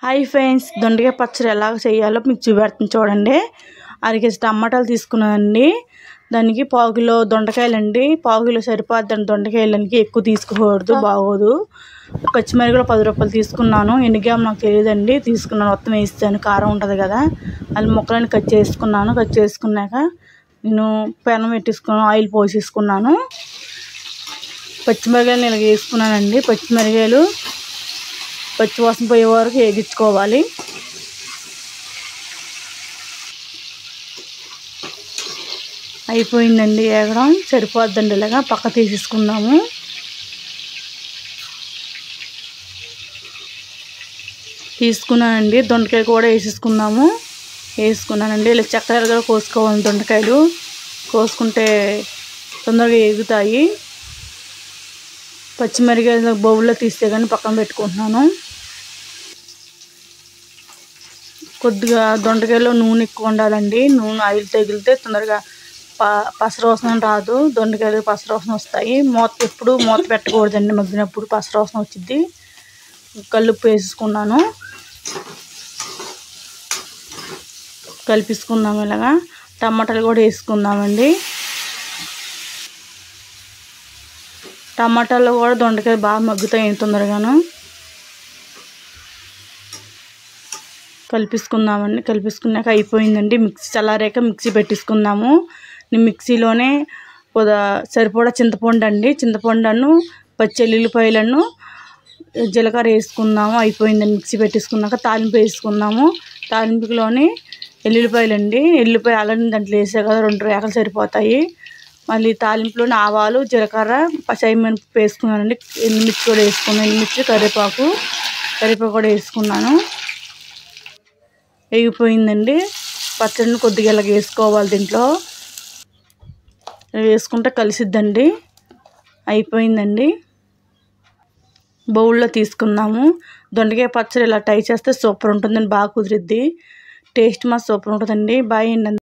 Hi friends, దొండకాయ పచ్చడి ఎలా చేయాలో మీకు చూపెడుతుంది చూడండి. అరకేజీ టమాటాలు తీసుకున్నానండి. దానికి పావు కిలో దొండకాయలండి. పావు కిలో సరిపోద్దండి దొండకాయలకి, ఎక్కువ తీసుకోకూడదు, బాగోదు. పచ్చిమిరపకాయలు 10 రూపాయలు తీసుకున్నాను. ఎన్ని గ్రాములు నాకు తెలియదండి, తీసుకున్నాను. మొత్తం వేస్తాను, కారం ఉంటుంది కదా. అది ముక్కలని కట్ చేసుకున్నాను. కట్ చేసుకున్నాక నేను పెనం పెట్టేసుకున్నాను, ఆయిల్ పోసేసుకున్నాను. పచ్చిమిరపకాయలు ఇలా వేసుకున్నానండి. పచ్చిమిరపకాయలు పచ్చివాసన పోయే వరకు వేగించుకోవాలి. అయిపోయిందండి వేగడం, సరిపోద్దండి. ఇలాగా పక్క తీసేసుకుందాము. తీసుకున్నానండి. దొండకాయ కూడా వేసుకున్నానండి. ఇలా చక్కరగా కోసుకోవాలి. దొండకాయలు కోసుకుంటే తొందరగా వేగుతాయి. పచ్చిమిరపకాయలు బౌల్లో తీస్తే కానీ పక్కన పెట్టుకుంటున్నాను. కొద్దిగా దొండకాయలో నూనె ఎక్కువ ఉండాలండి. నూనె ఆయిల్ తగిలితే తొందరగా పసరవాసన రాదు. దొండకాయలు పసరవాసన వస్తాయి. ఎప్పుడు మూత పెట్టకూడదండి. మగ్గినప్పుడు పసరవాసన వచ్చింది. కల్లుప్పు వేసుకున్నాను, కలిపేసుకున్నాము. ఇలాగా టమాటాలు కూడా వేసుకుందామండి. టమాటాలు కూడా దొండకాయ బాగా మగ్గుతాయి తొందరగాను. కలిపేసుకుందామండి. కలిపేసుకున్నాక అయిపోయిందండి. మిక్సీ చల్లారాక మిక్సీ పెట్టేసుకుందాము. నేను మిక్సీలోనే సరిపడా చింతపండు అండి, చింతపండును పచ్చి ఎల్లుల్లిపాయలను జీలకర్ర వేసుకుందాము. అయిపోయిందండి. మిక్సీ పెట్టేసుకున్నాక తాలింపు వేసుకుందాము. తాలింపులోని ఎల్లుల్లిపాయలండి, ఎల్లుల్లిపాయ ఆల్రెడీ దాంట్లో వేసా కదా, 2 రేఖలు సరిపోతాయి. మళ్ళీ తాలింపులోని ఆవాలు, జీలకర్ర, పచ్చిమిరపకాయ వేసుకున్నానండి. ఎండుమిర్చి కూడా వేసుకున్నాను. ఎండుమిర్చి, కరివేపాకు కూడా వేసుకున్నాను. వేగిపోయిందండి. పచ్చడిని కొద్దిగా ఇలాగ వేసుకోవాలి. దీంట్లో వేసుకుంటే కలిసిద్దండి. అయిపోయిందండి. బౌల్లో తీసుకుందాము. దొండకాయ పచ్చడి ఇలా ట్రై చేస్తే సూపర్ ఉంటుందండి. బాగా కుదిరిద్ది. టేస్ట్ సూపర్ ఉంటుందండి. బాయ్ అండి.